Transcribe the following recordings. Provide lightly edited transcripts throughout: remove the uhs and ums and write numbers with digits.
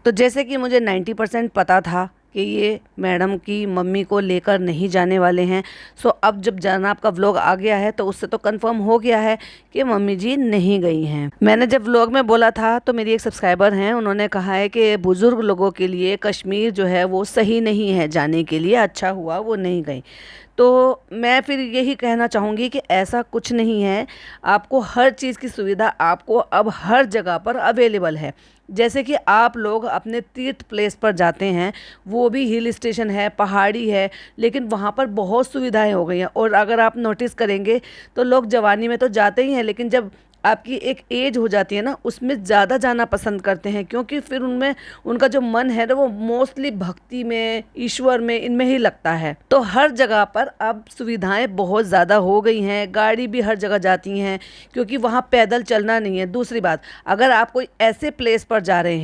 तो जैसे कि मुझे 90% पता था कि ये मैडम की मम्मी को लेकर नहीं जाने वाले हैं। सो अब जब जनाब का व्लॉग आ गया है तो उससे तो कंफर्म हो गया है कि मम्मी जी नहीं गई हैं। मैंने जब व्लॉग में बोला था तो मेरी एक सब्सक्राइबर हैं, उन्होंने कहा है कि बुज़ुर्ग लोगों के लिए कश्मीर जो है वो सही नहीं है जाने के लिए, अच्छा हुआ वो नहीं गई। तो मैं फिर यही कहना चाहूँगी कि ऐसा कुछ नहीं है। आपको हर चीज़ की सुविधा आपको अब हर जगह पर अवेलेबल है। जैसे कि आप लोग अपने तीर्थ प्लेस पर जाते हैं, वो भी हिल स्टेशन है, पहाड़ी है, लेकिन वहाँ पर बहुत सुविधाएं हो गई हैं। और अगर आप नोटिस करेंगे तो लोग जवानी में तो जाते ही हैं, लेकिन जब आपकी एक एज हो जाती है ना, उसमें ज़्यादा जाना पसंद करते हैं, क्योंकि फिर उनमें उनका जो मन है ना वो मोस्टली भक्ति में, ईश्वर में, इनमें ही लगता है। तो हर जगह पर अब सुविधाएं बहुत ज़्यादा हो गई हैं, गाड़ी भी हर जगह जाती हैं, क्योंकि वहाँ पैदल चलना नहीं है। दूसरी बात, अगर आप कोई ऐसे प्लेस पर जा रहे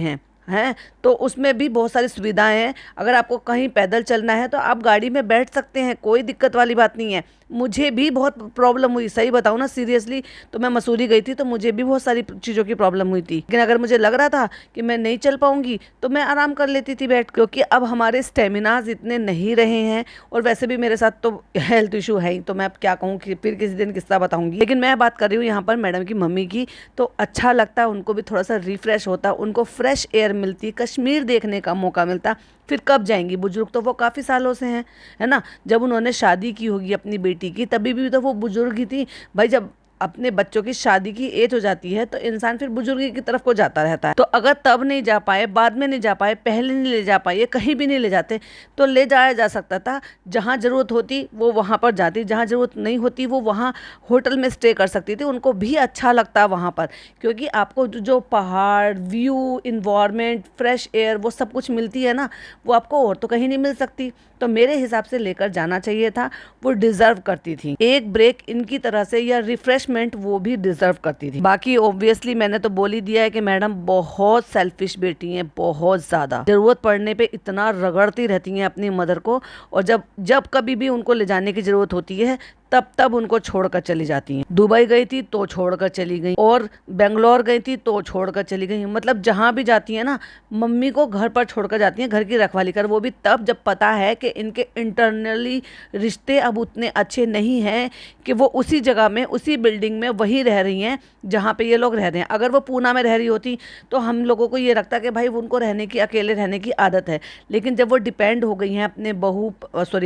हैं तो उसमें भी बहुत सारी सुविधाएं हैं। अगर आपको कहीं पैदल चलना है तो आप गाड़ी में बैठ सकते हैं, कोई दिक्कत वाली बात नहीं है। मुझे भी बहुत प्रॉब्लम हुई, सही बताऊँ ना, सीरियसली। तो मैं मसूरी गई थी तो मुझे भी बहुत सारी चीज़ों की प्रॉब्लम हुई थी, लेकिन अगर मुझे लग रहा था कि मैं नहीं चल पाऊंगी तो मैं आराम कर लेती थी बैठ, क्योंकि अब हमारे स्टेमिनाज इतने नहीं रहे हैं। और वैसे भी मेरे साथ तो हेल्थ इशू है ही, तो मैं अब क्या कहूँ, कि फिर किसी दिन किस्सा बताऊंगी। लेकिन मैं बात कर रही हूँ यहाँ पर मैडम की मम्मी की, तो अच्छा लगता है, उनको भी थोड़ा सा रिफ्रेश होता, उनको फ्रेश एयर मिलती, कश्मीर देखने का मौका मिलता। फिर कब जाएंगी, बुजुर्ग तो वो काफ़ी सालों से हैं, है ना। जब उन्होंने शादी की होगी अपनी बेटी की, तभी भी तो वो बुजुर्ग ही थी भाई। जब अपने बच्चों की शादी की एज हो जाती है तो इंसान फिर बुजुर्गी की तरफ को जाता रहता है। तो अगर तब नहीं जा पाए, बाद में नहीं जा पाए, पहले नहीं ले जा पाए, कहीं भी नहीं ले जाते, तो ले जाया जा सकता था। जहाँ ज़रूरत होती वो वहाँ पर जाती, जहाँ ज़रूरत नहीं होती वो वहाँ होटल में स्टे कर सकती थी, उनको भी अच्छा लगता वहाँ पर। क्योंकि आपको जो पहाड़, व्यू, इन्वायरमेंट, फ्रेश एयर, वो सब कुछ मिलती है ना, वो आपको और तो कहीं नहीं मिल सकती। तो मेरे हिसाब से लेकर जाना चाहिए था, वो डिज़र्व करती थी एक ब्रेक इनकी तरह से, या रिफ्रेशमेंट वो भी डिज़र्व करती थी। बाकी ऑब्वियसली मैंने तो बोल ही दिया है कि मैडम बहुत सेल्फिश बेटी हैं, बहुत ज़्यादा। ज़रूरत पड़ने पे इतना रगड़ती रहती हैं अपनी मदर को, और जब जब कभी भी उनको ले जाने की ज़रूरत होती है तब तब उनको छोड़कर चली जाती हैं। दुबई गई थी तो छोड़कर चली गई, और बेंगलोर गई थी तो छोड़कर चली गई। मतलब जहाँ भी जाती हैं ना, मम्मी को घर पर छोड़कर जाती हैं, घर की रखवाली कर। वो भी तब जब पता है कि इनके इंटरनली रिश्ते अब उतने अच्छे नहीं हैं कि वो उसी जगह में, उसी बिल्डिंग में वहीं रह रही हैं जहाँ पे ये लोग रह रहे हैं। अगर वो पूना में रह रही होती तो हम लोगों को ये लगता कि भाई उनको रहने की, अकेले रहने की आदत है। लेकिन जब वो डिपेंड हो गई हैं अपने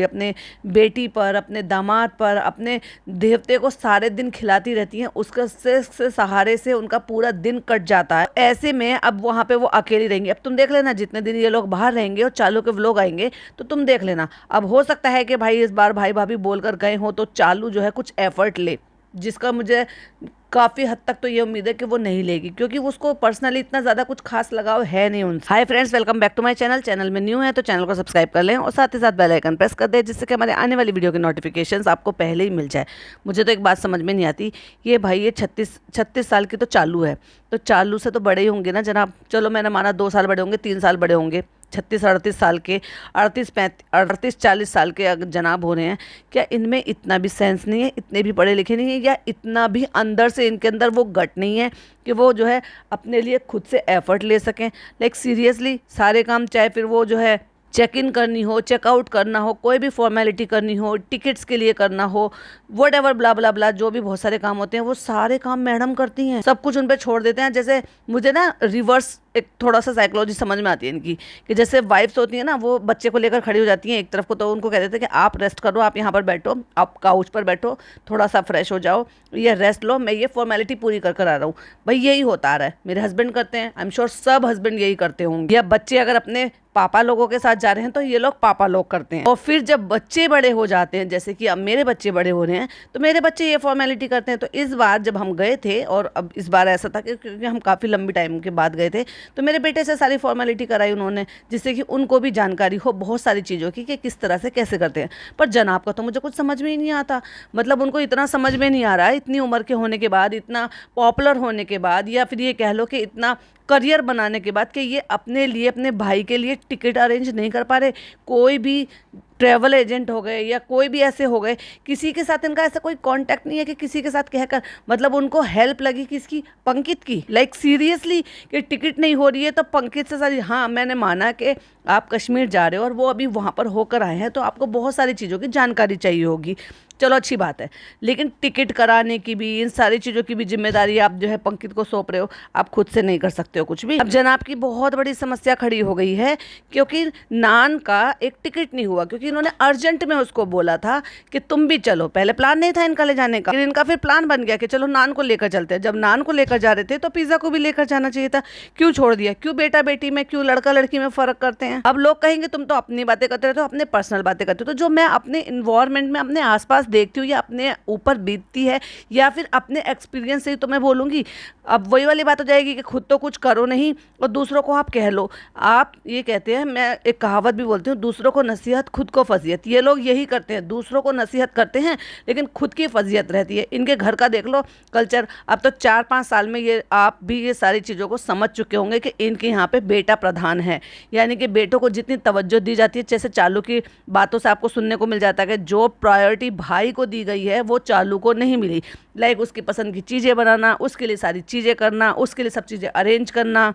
अपने बेटी पर, अपने दामाद पर, अपने देवते को सारे दिन खिलाती रहती हैं, उसका से सहारे से उनका पूरा दिन कट जाता है। ऐसे में अब वहाँ पे वो अकेली रहेंगी। अब तुम देख लेना, जितने दिन ये लोग बाहर रहेंगे और चालू के व्लॉग आएंगे तो तुम देख लेना। अब हो सकता है कि भाई इस बार भाई भाभी बोलकर गए हो तो चालू जो है कुछ एफर्ट ले, जिसका मुझे काफ़ी हद तक तो ये उम्मीद है कि वो नहीं लेगी, क्योंकि उसको पर्सनली इतना ज़्यादा कुछ खास लगाव है नहीं उनसे। Hi friends, welcome back to my channel. Channel में न्यू है तो चैनल को सब्सक्राइब कर लें, और साथ ही साथ बेल आइकन प्रेस कर दें, जिससे कि हमारे आने वाली वीडियो की नोटिफिकेशंस आपको पहले ही मिल जाए। मुझे तो एक बात समझ में नहीं आती, ये भाई ये 36 साल की तो चालू है, तो चालू से तो बड़े ही होंगे ना जनाब। चलो मैंने माना 2 साल बड़े होंगे, 3 साल बड़े होंगे। 36-38 साल के, 38-40 साल के अगर जनाब हो रहे हैं, क्या इनमें इतना भी सेंस नहीं है, इतने भी पढ़े लिखे नहीं है, या इतना भी अंदर से इनके अंदर वो गट नहीं है कि वो जो है अपने लिए खुद से एफर्ट ले सकें। लाइक सीरियसली सारे काम, चाहे फिर वो जो है चेक इन करनी हो, चेकआउट करना हो, कोई भी फॉर्मेलिटी करनी हो, टिकट्स के लिए करना हो, वट एवर ब्ला ब्ला ब्ला, जो भी बहुत सारे काम होते हैं वो सारे काम मैडम करती हैं। सब कुछ उन पर छोड़ देते हैं। जैसे मुझे ना रिवर्स एक थोड़ा सा साइकोलॉजी समझ में आती है इनकी, कि जैसे वाइफ्स होती हैं ना, वो बच्चे को लेकर खड़ी हो जाती हैं एक तरफ को, तो उनको कह देते हैं कि आप रेस्ट करो, आप यहाँ पर बैठो, आप काउच पर बैठो, थोड़ा सा फ्रेश हो जाओ, ये रेस्ट लो, मैं ये फॉर्मेलिटी पूरी कर आ रहा हूँ। भाई यही होता आ रहा है, मेरे हस्बैंड करते हैं, आई एम श्योर सब हस्बैंड यही करते होंगे। या बच्चे अगर अपने पापा लोगों के साथ जा रहे हैं तो ये लोग पापा लोग करते हैं। और फिर जब बच्चे बड़े हो जाते हैं, जैसे कि अब मेरे बच्चे बड़े हो रहे हैं, तो मेरे बच्चे ये फॉर्मेलिटी करते हैं। तो इस बार जब हम गए थे, और अब इस बार ऐसा था कि क्योंकि हम काफ़ी लंबी टाइम के बाद गए थे, तो मेरे बेटे से सारी फॉर्मेलिटी कराई उन्होंने, जिससे कि उनको भी जानकारी हो बहुत सारी चीज़ों की कि किस तरह से कैसे करते हैं। पर जनाब का तो मुझे कुछ समझ में ही नहीं आता। मतलब उनको इतना समझ में नहीं आ रहा है, इतनी उम्र के होने के बाद, इतना पॉपुलर होने के बाद, या फिर ये कह लो कि इतना करियर बनाने के बाद, कि ये अपने लिए, अपने भाई के लिए टिकट अरेंज नहीं कर पा रहे। कोई भी ट्रैवल एजेंट हो गए या कोई भी ऐसे हो गए, किसी के साथ इनका ऐसा कोई कांटेक्ट नहीं है कि किसी के साथ कहकर मतलब उनको हेल्प लगी किसकी, पंकित की, लाइक सीरियसली कि टिकट नहीं हो रही है तो पंकित से सारी, हाँ मैंने माना कि आप कश्मीर जा रहे हो और वो अभी वहाँ पर होकर आए हैं तो आपको बहुत सारी चीज़ों की जानकारी चाहिए होगी, चलो अच्छी बात है, लेकिन टिकट कराने की भी, इन सारी चीज़ों की भी जिम्मेदारी आप जो है पंकित को सौंप रहे हो, आप खुद से नहीं कर सकते हो कुछ भी। अब जनाब की बहुत बड़ी समस्या खड़ी हो गई है क्योंकि नान का एक टिकट नहीं हुआ, क्योंकि इन्होंने अर्जेंट में उसको बोला था कि तुम भी चलो, पहले प्लान नहीं था इनका ले जाने का, इनका फिर प्लान बन गया कि चलो नान को लेकर चलते हैं। जब नान को लेकर जा रहे थे तो पिज़्ज़ा को भी लेकर जाना चाहिए था, क्यों छोड़ दिया? क्यों बेटा बेटी में, क्यों लड़का लड़की में फ़र्क करते हैं? अब लोग कहेंगे तुम तो अपनी बातें करते रहते हो, अपने पर्सनल बातें करते हो, तो जो मैं अपने इन्वायरमेंट में अपने आसपास देखती हूँ या अपने ऊपर बीतती है या फिर अपने एक्सपीरियंस से ही तो मैं बोलूँगी। अब वही वाली बात हो जाएगी कि खुद तो कुछ करो नहीं और दूसरों को आप कह लो। आप ये कहते हैं, मैं एक कहावत भी बोलती हूँ, दूसरों को नसीहत खुद को फजीयत। ये लोग यही करते हैं, दूसरों को नसीहत करते हैं लेकिन खुद की फजीयत रहती है। इनके घर का देख लो कल्चर, अब तो 4-5 साल में ये आप भी ये सारी चीज़ों को समझ चुके होंगे कि इनके यहाँ पे बेटा प्रधान है, यानी कि बेटों को जितनी तवज्जो दी जाती है, जैसे चालू की बातों से आपको सुनने को मिल जाता है कि जो प्रायोरिटी भाई को दी गई है वो चालू को नहीं मिली, लाइक उसकी पसंद की चीज़ें बनाना, उसके लिए सारी चीज़ें करना, उसके लिए सब चीज़ें अरेंज करना,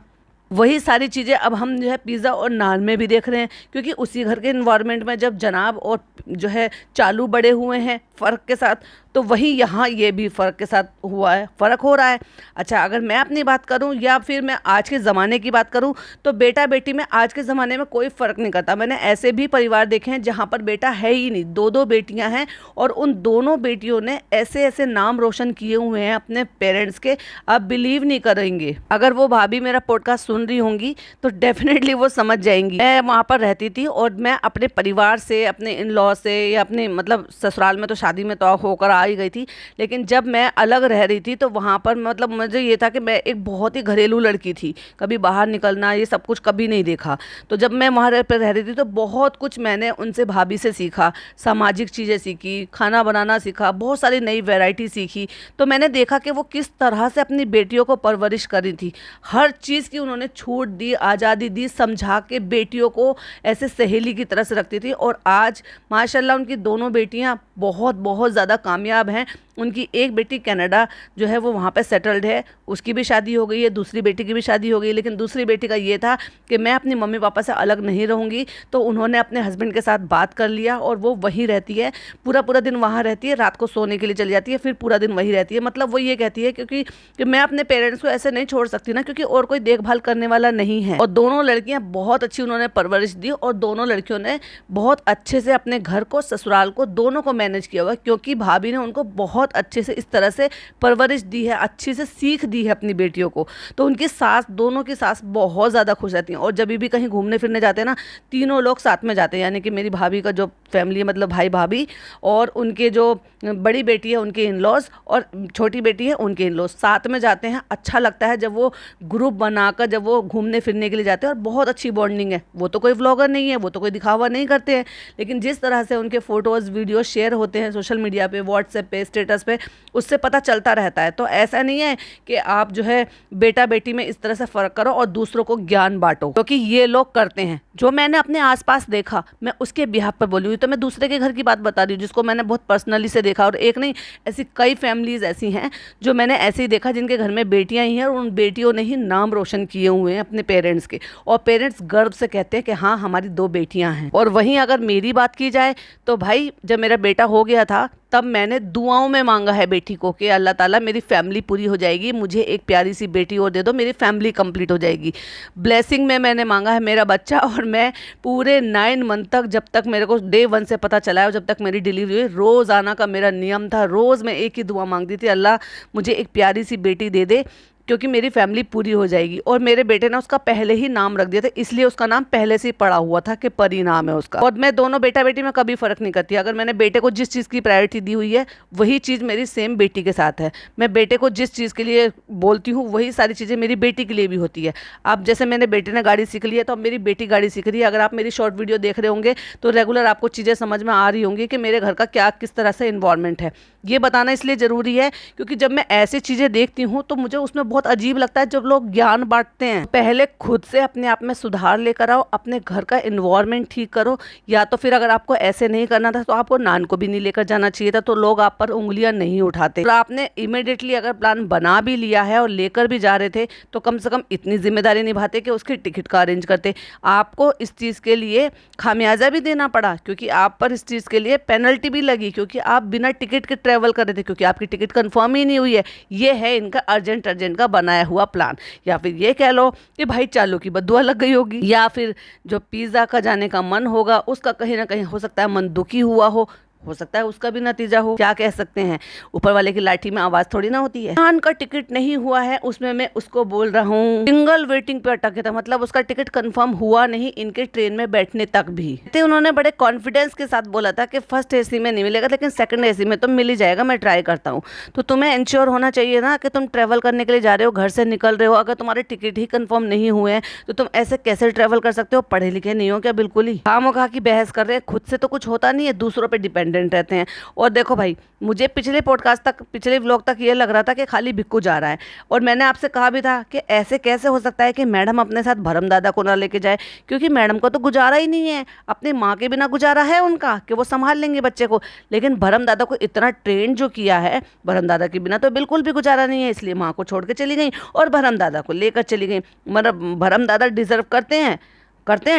वही सारी चीज़ें अब हम जो है पिज़्ज़ा और नान में भी देख रहे हैं, क्योंकि उसी घर के इन्वायरमेंट में जब जनाब और जो है चालू बड़े हुए हैं फ़र्क के साथ, तो वही यहाँ ये भी फ़र्क के साथ हुआ है, फ़र्क हो रहा है। अच्छा, अगर मैं अपनी बात करूँ या फिर मैं आज के ज़माने की बात करूँ तो बेटा बेटी में आज के ज़माने में कोई फ़र्क नहीं करता। मैंने ऐसे भी परिवार देखे हैं जहाँ पर बेटा है ही नहीं, 2-2 बेटियाँ हैं और उन दोनों बेटियों ने ऐसे ऐसे नाम रोशन किए हुए हैं अपने पेरेंट्स के, आप बिलीव नहीं करेंगे। अगर वो भाभी मेरा पॉडकास्ट सुन रही होंगी तो डेफिनेटली वो समझ जाएंगी। मैं वहाँ पर रहती थी और मैं अपने परिवार से, अपने इन लॉ से या अपने मतलब ससुराल में तो शादी में तो होकर आ ही गई थी, लेकिन जब मैं अलग रह रही थी तो वहाँ पर मतलब मुझे ये था कि मैं एक बहुत ही घरेलू लड़की थी, कभी बाहर निकलना ये सब कुछ कभी नहीं देखा। तो जब मैं वहाँ पर रह रही थी तो बहुत कुछ मैंने उनसे भाभी से सीखा, सामाजिक चीज़ें सीखी, खाना बनाना सीखा, बहुत सारी नई वैरायटी सीखी। तो मैंने देखा कि वो किस तरह से अपनी बेटियों को परवरिश कर रही थी, हर चीज़ की उन्होंने छूट दी, आज़ादी दी, समझा के बेटियों को ऐसे सहेली की तरह से रखती थी। और आज माशाल्लाह उनकी दोनों बेटियां बहुत बहुत ज़्यादा कामयाब हैं। उनकी एक बेटी कनाडा जो है वो वहाँ पे सेटल्ड है, उसकी भी शादी हो गई है, दूसरी बेटी की भी शादी हो गई है, लेकिन दूसरी बेटी का ये था कि मैं अपनी मम्मी पापा से अलग नहीं रहूँगी, तो उन्होंने अपने हस्बैंड के साथ बात कर लिया और वो वहीं रहती है, पूरा पूरा दिन वहाँ रहती है, रात को सोने के लिए चली जाती है, फिर पूरा दिन वहीं रहती है। मतलब वो ये कहती है क्योंकि कि मैं अपने पेरेंट्स को ऐसे नहीं छोड़ सकती ना, क्योंकि और कोई देखभाल करने वाला नहीं है। और दोनों लड़कियाँ बहुत अच्छी उन्होंने परवरिश दी और दोनों लड़कियों ने बहुत अच्छे से अपने घर को, ससुराल को, दोनों को मैनेज किया हुआ, क्योंकि भाभी ने उनको बहुत अच्छे से इस तरह से परवरिश दी है, अच्छी से सीख दी है अपनी बेटियों को। तो उनकी सास, दोनों की सास बहुत ज़्यादा खुश रहती हैं और जब भी कहीं घूमने फिरने जाते हैं ना, तीनों लोग साथ में जाते हैं, यानी कि मेरी भाभी का जो फैमिली है, मतलब भाई भाभी और उनके जो बड़ी बेटी है उनके इन लॉज और छोटी बेटी है उनके इन लॉज, साथ में जाते हैं। अच्छा लगता है जब वो ग्रुप बनाकर जब वो घूमने फिरने के लिए जाते हैं और बहुत अच्छी बॉन्डिंग है। वो तो कोई व्लॉगर नहीं है, वो तो कोई दिखावा नहीं करते हैं, लेकिन जिस तरह से उनके फ़ोटोज़ वीडियो शेयर होते हैं सोशल मीडिया पे, व्हाट्सएप पे, स्टेटस पे, उससे पता चलता रहता है। तो ऐसा नहीं है कि आप जो है बेटा बेटी में इस तरह से फ़र्क करो और दूसरों को ज्ञान बांटो, क्योंकि ये लोग करते हैं। जो मैंने अपने आसपास देखा मैं उसके बिहाफ पर बोली हुई, तो मैं दूसरे के घर की बात बता रही हूँ जिसको मैंने बहुत पर्सनली से देखा। और एक नहीं, ऐसी कई फैमिलीज़ ऐसी हैं जो मैंने ऐसे ही देखा जिनके घर में बेटियाँ ही हैं और उन बेटियों ने ही नाम रोशन किए हुए हैं अपने पेरेंट्स के, और पेरेंट्स गर्व से कहते हैं कि हाँ हमारी 2 बेटियाँ हैं। और वहीं अगर मेरी बात की जाए तो भाई जब मेरा बेटा हो गया था तब मैंने दुआओं में मांगा है बेटी को कि अल्लाह ताला मेरी फैमिली पूरी हो जाएगी, मुझे एक प्यारी सी बेटी और दे दो, मेरी फैमिली कंप्लीट हो जाएगी। ब्लेसिंग में मैंने मांगा है मेरा बच्चा, और मैं पूरे 9 मंथ तक, जब तक मेरे को डे 1 से पता चला है और जब तक मेरी डिलीवरी हुई, रोज़ाना का मेरा नियम था, रोज़ मैं एक ही दुआ मांगती थी, अल्लाह मुझे एक प्यारी सी बेटी दे दे क्योंकि मेरी फैमिली पूरी हो जाएगी। और मेरे बेटे ने उसका पहले ही नाम रख दिया था, इसलिए उसका नाम पहले से ही पड़ा हुआ था कि परी नाम है उसका। और मैं दोनों बेटा बेटी में कभी फ़र्क नहीं करती, अगर मैंने बेटे को जिस चीज़ की प्रायोरिटी दी हुई है वही चीज़ मेरी सेम बेटी के साथ है। मैं बेटे को जिस चीज़ के लिए बोलती हूँ वही सारी चीज़ें मेरी बेटी के लिए भी होती है। अब जैसे मेरे बेटे ने गाड़ी सीख ली है तो अब मेरी बेटी गाड़ी सीख रही है। अगर आप मेरी शॉर्ट वीडियो देख रहे होंगे तो रेगुलर आपको चीज़ें समझ में आ रही होंगी कि मेरे घर का क्या किस तरह से इन्वायरमेंट है। ये बताना इसलिए ज़रूरी है क्योंकि जब मैं ऐसी चीज़ें देखती हूँ तो मुझे उसमें बहुत अजीब लगता है जब लोग ज्ञान बांटते हैं। पहले खुद से अपने आप में सुधार लेकर आओ, अपने घर का इन्वायरमेंट ठीक करो, या तो फिर अगर आपको ऐसे नहीं करना था तो आपको नान को भी नहीं लेकर जाना चाहिए था, तो लोग आप पर उंगलियां नहीं उठाते। और आपने इमीडिएटली अगर प्लान बना भी लिया है और लेकर भी जा रहे थे तो कम से कम इतनी जिम्मेदारी निभाते कि उसकी टिकट का अरेंज करते। आपको इस चीज़ के लिए खामियाजा भी देना पड़ा, क्योंकि आप पर इस चीज़ के लिए पेनल्टी भी लगी, क्योंकि आप बिना टिकट के ट्रैवल कर रहे थे, क्योंकि आपकी टिकट कंफर्म ही नहीं हुई है। ये है इनका अर्जेंट का बनाया हुआ प्लान। या फिर ये कह लो कि भाई चालू की बद्दुआ लग गई होगी, या फिर जो पिज़्ज़ा का जाने का मन होगा उसका कहीं ना कहीं हो सकता है मन दुखी हुआ हो सकता है उसका भी नतीजा हो। क्या कह सकते हैं, ऊपर वाले की लाठी में आवाज थोड़ी ना होती है। खान का टिकट नहीं हुआ है, उसमें मैं उसको बोल रहा हूँ सिंगल वेटिंग पे अटके था, मतलब उसका टिकट कंफर्म हुआ नहीं इनके ट्रेन में बैठने तक भी। तो उन्होंने बड़े कॉन्फिडेंस के साथ बोला था कि फर्स्ट एसी में नहीं मिलेगा लेकिन सेकंड एसी में तो मिल ही जाएगा, मैं ट्राई करता हूँ। तो तुम्हें इंश्योर होना चाहिए ना कि तुम ट्रेवल करने के लिए जा रहे हो, घर से निकल रहे हो, अगर तुम्हारे टिकट ही कंफर्म नहीं हुए हैं तो तुम ऐसे कैसे ट्रेवल कर सकते हो? पढ़े लिखे नहीं हो क्या बिल्कुल ही? खामोखा की बहस कर रहे हैं, खुद से तो कुछ होता नहीं है, दूसरों पे डिपेंडेंट रहते हैं। और देखो भाई, मुझे पिछले पॉडकास्ट तक, पिछले व्लॉग तक ये लग रहा था कि खाली भिक्कू जा रहा है, और मैंने आपसे कहा भी था कि ऐसे कैसे हो सकता है कि मैडम अपने साथ भरम दादा को ना लेके जाए, क्योंकि मैडम को तो गुजारा ही नहीं है, अपनी माँ के बिना गुजारा है उनका कि वो संभाल लेंगे बच्चे को, लेकिन भरम दादा को इतना ट्रेन जो किया है, भरम दादा के बिना तो बिल्कुल भी गुजारा नहीं है, इसलिए माँ को छोड़ के चली गई और भरम दादा को लेकर चली गई। मतलब भरम दादा डिजर्व करते हैं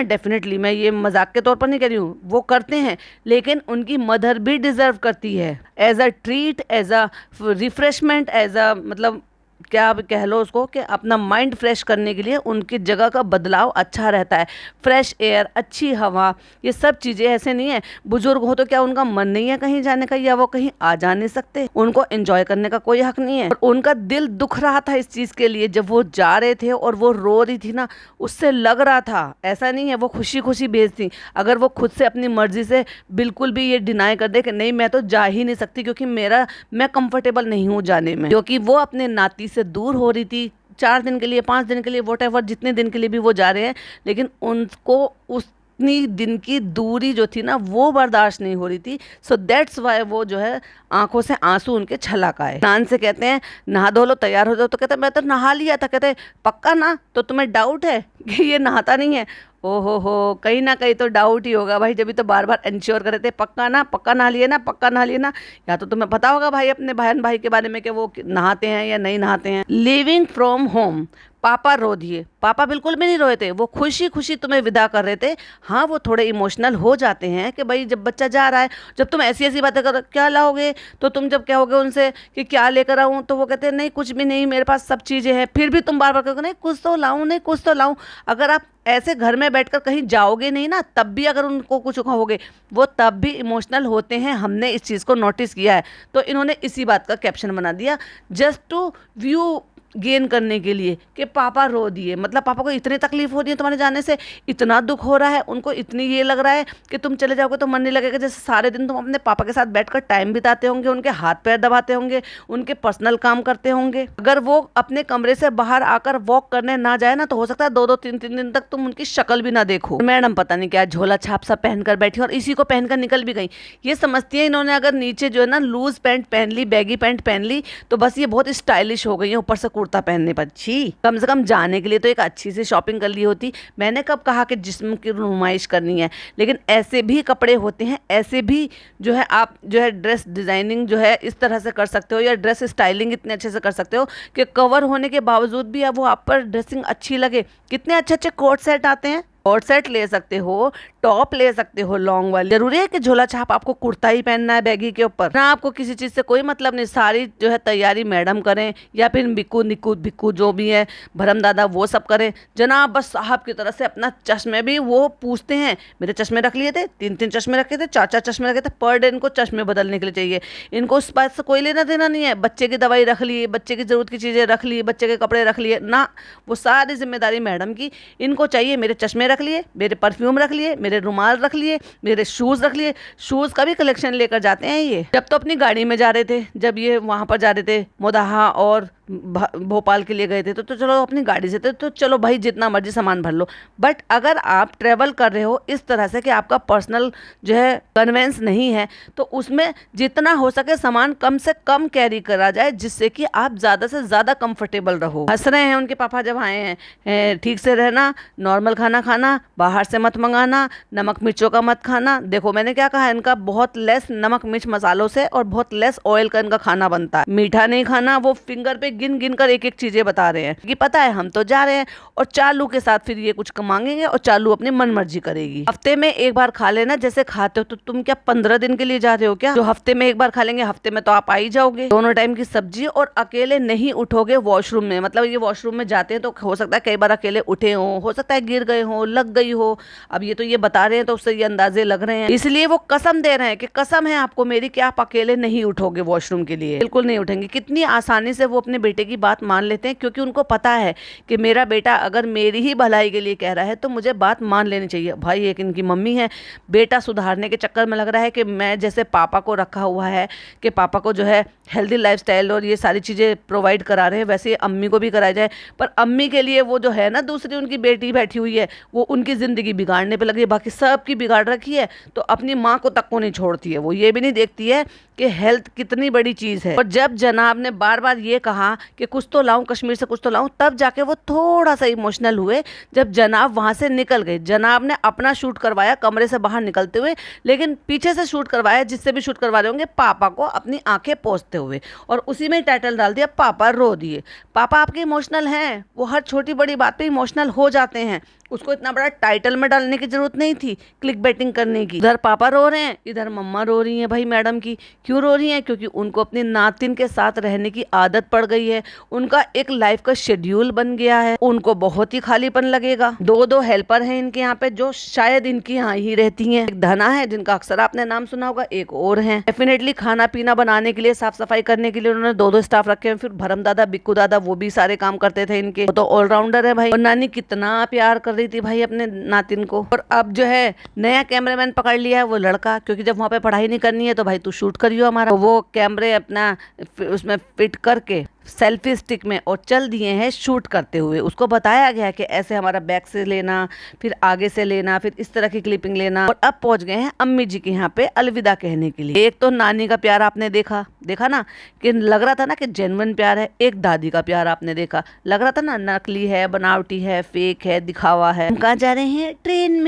डेफिनेटली, मैं ये मजाक के तौर पर नहीं कह रही हूँ, वो करते हैं, लेकिन उनकी मदर भी डिजर्व करती है as a treat, as a refreshment, as a मतलब क्या आप कह लो उसको कि अपना माइंड फ्रेश करने के लिए उनकी जगह का बदलाव अच्छा रहता है। फ्रेश एयर, अच्छी हवा, ये सब चीज़ें ऐसे नहीं है बुजुर्ग हो तो क्या उनका मन नहीं है कहीं जाने का, या वो कहीं आ जा नहीं सकते? उनको एंजॉय करने का कोई हक नहीं है। और उनका दिल दुख रहा था इस चीज़ के लिए, जब वो जा रहे थे और वो रो रही थी ना, उससे लग रहा था, ऐसा नहीं है वो खुशी खुशी भेज थी। अगर वो खुद से अपनी मर्जी से बिल्कुल भी ये डिनाई कर दे कि नहीं मैं तो जा ही नहीं सकती क्योंकि मैं कंफर्टेबल नहीं हूँ जाने में, क्योंकि वो अपने नाती से दूर हो रही थी 4 दिन के लिए, 5 दिन के लिए, वॉटेवर जितने दिन के लिए भी वो जा रहे हैं, लेकिन उनको उतनी दिन की दूरी जो थी ना वो बर्दाश्त नहीं हो रही थी। सो दैट्स वाई वो जो है आंखों से आंसू उनके छलक आए। नान से कहते हैं नहा धो लो, तैयार हो जाओ, तो कहते हैं मैं तो नहा लिया था। कहते हैं पक्का ना? तो तुम्हें डाउट है कि ये नहाता नहीं है? हो, कहीं ना कहीं तो डाउट ही होगा भाई, जब भी तो बार बार इंश्योर कर रहे थे पक्का ना, पक्का नहा लिए ना, पक्का नहा लिए ना। या तो तुम्हें पता होगा भाई अपने बहन भाई के बारे में कि वो नहाते हैं या नहीं नहाते हैं। लिविंग फ्रॉम होम, पापा रो दिए? पापा बिल्कुल भी नहीं रोए थे, वो खुशी खुशी तुम्हें विदा कर रहे थे। हाँ, वो थोड़े इमोशनल हो जाते हैं कि भाई जब बच्चा जा रहा है, जब तुम ऐसी ऐसी बातें करो, क्या लाओगे, तो तुम जब कहोगे उनसे कि क्या लेकर आऊँ, तो वो कहते हैं नहीं कुछ भी नहीं, मेरे पास सब चीज़ें हैं, फिर भी तुम बार बार कहोगे नहीं कुछ तो लाऊं, नहीं कुछ तो लाऊं। अगर आप ऐसे घर में बैठकर कहीं जाओगे नहीं ना, तब भी अगर उनको कुछ कहोगे, वो तब भी इमोशनल होते हैं। हमने इस चीज़ को नोटिस किया है, तो इन्होंने इसी बात का कैप्शन बना दिया जस्ट टू व्यू गेन करने के लिए कि पापा रो दिए। मतलब पापा को इतनी तकलीफ हो रही है तुम्हारे जाने से, इतना दुख हो रहा है उनको, इतनी ये लग रहा है कि तुम चले जाओगे तो मन नहीं लगेगा। जैसे सारे दिन तुम अपने पापा के साथ बैठकर टाइम बिताते होंगे, उनके हाथ पैर दबाते होंगे, उनके पर्सनल काम करते होंगे। अगर वो अपने कमरे से बाहर आकर वॉक करने ना जाए ना, तो हो सकता है 2-2, 3-3 दिन तक तुम उनकी शक्ल भी ना देखो। मैडम पता नहीं क्या झोला छाप सा पहनकर बैठी और इसी को पहनकर निकल भी गई। ये समझती है इन्होंने अगर नीचे जो है ना लूज पैंट पहन ली, बैगी पैंट पहन ली, तो बस ये बहुत स्टाइलिश हो गई है, ऊपर से कुर्ता पहनने पर। छी, कम से कम जाने के लिए तो एक अच्छी सी शॉपिंग कर ली होती। मैंने कब कहा कि जिस्म की नुमाइश करनी है, लेकिन ऐसे भी कपड़े होते हैं, ऐसे भी जो है आप जो है ड्रेस डिजाइनिंग जो है इस तरह से कर सकते हो, या ड्रेस स्टाइलिंग इतने अच्छे से कर सकते हो कि कवर होने के बावजूद भी अब वो आप पर ड्रेसिंग अच्छी लगे। कितने अच्छे अच्छे कोट सेट आते हैं, कोट सेट ले सकते हो, टॉप ले सकते हो लॉन्ग वाली। जरूरी है कि झोला छाप आपको कुर्ता ही पहनना है बैगी के ऊपर ना? आपको किसी चीज से कोई मतलब नहीं, सारी जो है तैयारी मैडम करें या फिर बिक्कू निक्कू भिक्कू जो भी है, भरम दादा, वो सब करें। जनाब बस साहब की तरह से अपना चश्मे भी वो पूछते हैं, मेरे चश्मे रख लिए थे, 3-3 चश्मे रखे थे, 4-4 चश्मे रखे थे, पर डे इनको चश्मे बदलने के लिए चाहिए। इनको उस बात से कोई लेना देना नहीं है। बच्चे की दवाई रख ली, बच्चे की जरूरत की चीजें रख ली, बच्चे के कपड़े रख लिए ना, वो सारी जिम्मेदारी मैडम की। इनको चाहिए मेरे चश्मे रख लिए, मेरे परफ्यूम रख लिए, मेरे रुमाल रख लिए, मेरे शूज रख लिए। शूज का भी कलेक्शन लेकर जाते हैं ये। जब तो अपनी गाड़ी में जा रहे थे, जब ये वहां पर जा रहे थे मोदाहा और भोपाल के लिए गए थे तो चलो अपनी गाड़ी से थे तो चलो भाई जितना मर्जी सामान भर लो। बट अगर आप ट्रैवल कर रहे हो इस तरह से कि आपका पर्सनल जो है कन्वेंस नहीं है, तो उसमें जितना हो सके सामान कम से कम कैरी करा जाए, जिससे कि आप ज़्यादा से ज़्यादा कंफर्टेबल रहो। हंस रहे हैं उनके पापा जब आए हैं, ठीक से रहना, नॉर्मल खाना खाना, बाहर से मत मंगाना, नमक मिर्चों का मत खाना। देखो मैंने क्या कहा, इनका बहुत लेस नमक मिर्च मसालों से और बहुत लेस ऑयल का इनका खाना बनता है। मीठा नहीं खाना, वो फिंगर पे गिन गिन कर एक एक चीजें बता रहे हैं कि पता है हम तो जा रहे हैं और चालू के साथ फिर ये कुछ मांगेंगे और चालू अपनी मन मर्जी करेगी। हफ्ते में एक बार खा लेना जैसे खाते हो, तो तुम क्या 15 दिन के लिए जा रहे हो क्या? जो हफ्ते में एक बार खा लेंगे, हफ्ते में तो आप आ ही जाओगे। दोनों टाइम की सब्जी, और अकेले नहीं उठोगे वॉशरूम में। मतलब ये वॉशरूम में जाते हैं तो हो सकता है कई बार अकेले उठे हो सकता है गिर गए हो, लग गई हो। अब ये तो ये बता रहे हैं तो उससे ये अंदाजे लग रहे हैं, इसलिए वो कसम दे रहे हैं कि कसम है आपको मेरी कि आप अकेले नहीं उठोगे वॉशरूम के लिए, बिल्कुल नहीं उठेंगे। कितनी आसानी से वो अपने बेटे की बात मान लेते हैं, क्योंकि उनको पता है कि मेरा बेटा अगर मेरी ही भलाई के लिए कह रहा है तो मुझे बात मान लेनी चाहिए। भाई एक इनकी मम्मी है, बेटा सुधारने के चक्कर में लग रहा है कि मैं जैसे पापा को रखा हुआ है कि पापा को जो है हेल्दी लाइफस्टाइल और ये सारी चीज़ें प्रोवाइड करा रहे हैं, वैसे अम्मी को भी कराया जाए। पर अम्मी के लिए वो जो है ना दूसरी उनकी बेटी बैठी हुई है, वो उनकी ज़िंदगी बिगाड़ने पे लगी है। बाकी सब की बिगाड़ रखी है, तो अपनी माँ को तक को नहीं छोड़ती है। वो ये भी नहीं देखती है कि हेल्थ कितनी बड़ी चीज़ है। और जब जनाब ने बार बार ये कहा कि कुछ तो लाऊं कश्मीर से, कुछ तो लाऊं, तब जाके वो थोड़ा सा इमोशनल हुए जब जनाब वहाँ से निकल गए। जनाब ने अपना शूट करवाया कमरे से बाहर निकलते हुए, लेकिन पीछे से शूट करवाया, जिससे भी शूट करवा रहे होंगे, पापा को अपनी आंखें पोंछते हुए, और उसी में टाइटल डाल दिया पापा रो दिए। पापा आपके इमोशनल हैं, वो हर छोटी बड़ी बात पे इमोशनल हो जाते हैं। उसको इतना बड़ा टाइटल में डालने की जरूरत नहीं थी, क्लिक बैटिंग करने की। इधर पापा रो रहे हैं, इधर मम्मा रो रही हैं। भाई मैडम की क्यों रो रही हैं? क्योंकि उनको अपनी नातिन के साथ रहने की आदत पड़ गई है, उनका एक लाइफ का शेड्यूल बन गया है, उनको बहुत ही खालीपन लगेगा। दो हेल्पर हैं इनके यहाँ पे जो शायद इनके यहाँ ही रहती हैं। एक धना है जिनका अक्सर आपने नाम सुना होगा, एक और है। डेफिनेटली खाना पीना बनाने के लिए, साफ सफाई करने के लिए उन्होंने दो स्टाफ रखे हैं। फिर भरम दादा, बिक्कू दादा, वो भी सारे काम करते थे इनके, वो तो ऑलराउंडर है भाई। और नानी कितना प्यार कर रही थी भाई अपने नातिन को। और अब जो है नया कैमरामैन पकड़ लिया है वो लड़का, क्योंकि जब वहाँ पे पढ़ाई नहीं करनी है तो भाई तू शूट करियो हमारा। तो वो कैमरे अपना उसमें फिट करके सेल्फी स्टिक में और चल दिए हैं शूट करते हुए। उसको बताया गया है कि ऐसे हमारा बैक से लेना, फिर आगे से लेना, फिर इस तरह की क्लिपिंग लेना। और अब पहुंच गए हैं अम्मी जी के यहाँ पे अलविदा कहने के लिए। एक तो नानी का प्यार आपने देखा ना कि लग रहा था ना कि जेन्युइन प्यार है। एक दादी का प्यार आपने देखा, लग रहा था ना नकली है, बनावटी है, फेक है, दिखावा है। हम कहाँ जा रहे हैं? ट्रेन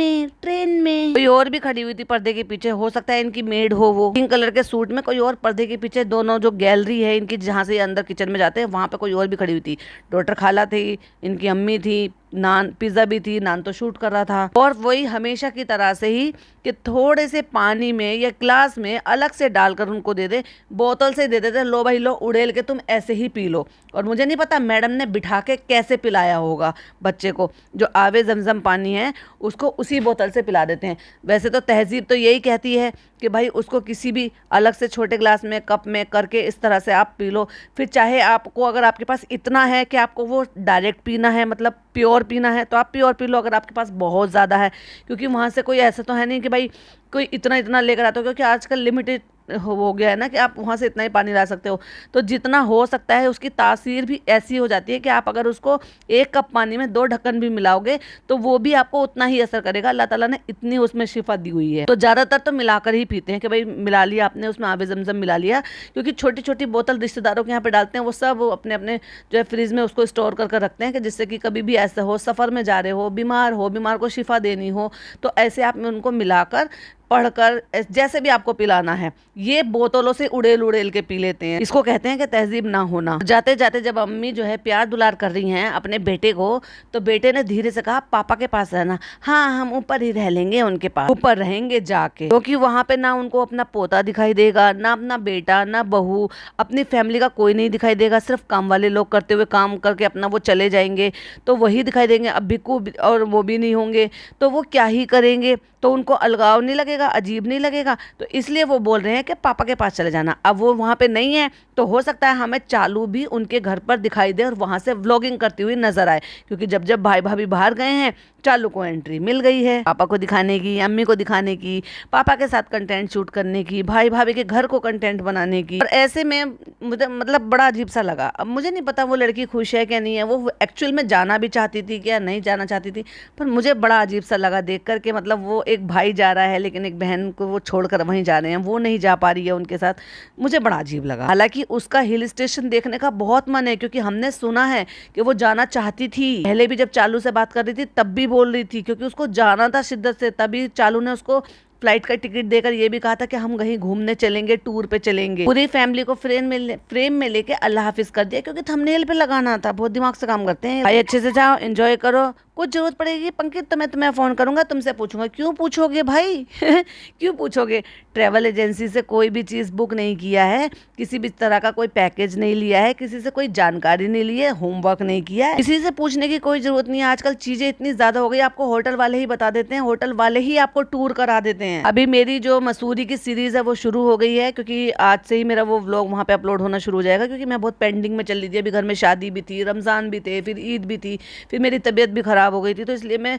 में। कोई और भी खड़ी हुई थी पर्दे के पीछे, हो सकता है इनकी मेड हो, वो पिंक कलर के सूट में। कोई और पर्दे के पीछे दोनों जो गैलरी है इनकी, जहाँ से अंदर किचन में जाते हैं, वहां पे कोई और भी खड़ी हुई थी। डॉक्टर खाला थी, इनकी अम्मी थी, नान पिज्जा भी थी, नान तो शूट कर रहा था। और वही हमेशा की तरह से ही कि थोड़े से पानी में या ग्लास में अलग से डालकर उनको दे दे, बोतल से दे देते, लो भाई लो उड़ेल के तुम ऐसे ही पी लो। और मुझे नहीं पता मैडम ने बिठा के कैसे पिलाया होगा बच्चे को। जो आवे जमजम पानी है उसको उसी बोतल से पिला देते हैं। वैसे तो तहजीब तो यही कहती है कि भाई उसको किसी भी अलग से छोटे ग्लास में, कप में करके इस तरह से आप पी लो। फिर चाहे आपको, अगर आपके पास इतना है कि आपको वो डायरेक्ट पीना है, मतलब प्योर पीना है, तो आप प्योर पी लो। अगर आपके पास बहुत ज़्यादा है, क्योंकि वहाँ से कोई ऐसा तो है नहीं कि भाई कोई इतना लेकर आता हो, क्योंकि आजकल लिमिटेड हो गया है ना कि आप वहाँ से इतना ही पानी ला सकते हो। तो जितना हो सकता है उसकी तासीर भी ऐसी हो जाती है कि आप अगर उसको 1 कप पानी में 2 ढक्कन भी मिलाओगे तो वो भी आपको उतना ही असर करेगा। अल्लाह ताला ने इतनी उसमें शिफा दी हुई है। तो ज़्यादातर तो मिलाकर ही पीते हैं कि भाई मिला लिया आपने, उसमें आबे जमजम मिला लिया। क्योंकि छोटी छोटी बोतल रिश्तेदारों के यहाँ पे डालते हैं, वो सब अपने अपने जो है फ्रिज में उसको स्टोर कर रखते हैं कि जिससे कि कभी भी ऐसा हो, सफ़र में जा रहे हो, बीमार को शिफा देनी हो, तो ऐसे आप में उनको मिलाकर पढ़कर जैसे भी आपको पिलाना है, ये बोतलों से उड़ेल के पी लेते हैं। इसको कहते हैं कि तहजीब ना होना। जाते जाते जब अम्मी जो है प्यार दुलार कर रही हैं अपने बेटे को, तो बेटे ने धीरे से कहा पापा के पास रहना। हाँ, हम ऊपर ही रह लेंगे, उनके पास ऊपर रहेंगे जाके, क्योंकि वहाँ पे ना उनको अपना पोता दिखाई देगा, ना अपना बेटा, ना बहू, अपनी फैमिली का कोई नहीं दिखाई देगा। सिर्फ काम वाले लोग करते हुए काम करके अपना वो चले जाएंगे तो वही दिखाई देंगे। अब भिक्कू और वो भी नहीं होंगे तो वो क्या ही करेंगे, तो उनको अलगाव नहीं लगेगा लगेगा, अजीब नहीं लगेगा? तो इसलिए वो बोल रहे हैं कि पापा के पास चले जाना। अब वो वहाँ पे नहीं है तो हो सकता है हमें चालू भी उनके घर पर दिखाई दे और वहाँ से व्लॉगिंग करती हुई नजर आए, क्योंकि जब जब भाई भाभी बाहर गए हैं चालू को एंट्री मिल गई है पापा को दिखाने की, अम्मी को दिखाने की, पापा के साथ कंटेंट शूट करने की, भाई भाभी के घर को कंटेंट बनाने की। और ऐसे में मुझे मतलब बड़ा अजीब सा लगा। अब मुझे नहीं पता वो लड़की खुश है क्या नहीं है, वो एक्चुअल में जाना भी चाहती थी क्या नहीं जाना चाहती थी, पर मुझे बड़ा अजीब सा लगा देख कर के। मतलब वो एक भाई जा रहा है लेकिन एक बहन को वो छोड़कर वहीं जा रहे हैं, वो नहीं जा पा रही है उनके साथ, मुझे बड़ा अजीब लगा। हालांकि उसका हिल स्टेशन देखने का बहुत मन है, क्योंकि हमने सुना है कि वो जाना चाहती थी। पहले भी जब चालू से बात कर रही थी तब भी बोल रही थी, क्योंकि उसको जाना था शिद्दत से, तभी चालू ने उसको फ्लाइट का टिकट देकर ये भी कहा था कि हम कहीं घूमने चलेंगे, टूर पे चलेंगे। पूरी फैमिली को फ्रेम में लेके अल्लाह हाफिज कर दिया, क्योंकि थंबनेल पे लगाना था। बहुत दिमाग से काम करते हैं भाई। अच्छे से जाओ, एंजॉय करो, कुछ जरूरत पड़ेगी पंकित तो मैं तुम्हें फ़ोन करूंगा, तुमसे पूछूंगा। क्यों पूछोगे भाई? क्यों पूछोगे? ट्रैवल एजेंसी से कोई भी चीज़ बुक नहीं किया है, किसी भी तरह का कोई पैकेज नहीं लिया है, किसी से कोई जानकारी नहीं ली है, होमवर्क नहीं किया है, किसी से पूछने की कोई ज़रूरत नहीं है। आजकल चीज़ें इतनी ज़्यादा हो गई, आपको होटल वाले ही बता देते हैं, होटल वाले ही आपको टूर करा देते हैं। अभी मेरी जो मसूरी की सीरीज़ है वो शुरू हो गई है, क्योंकि आज से ही मेरा वो व्लॉग वहाँ पे अपलोड होना शुरू हो जाएगा, क्योंकि मैं बहुत पेंडिंग में चल रही थी। अभी घर में शादी भी थी, रमज़ान भी थे, फिर ईद भी थी, फिर मेरी तबीयत भी ख़राब हो गई थी, तो इसलिए मैं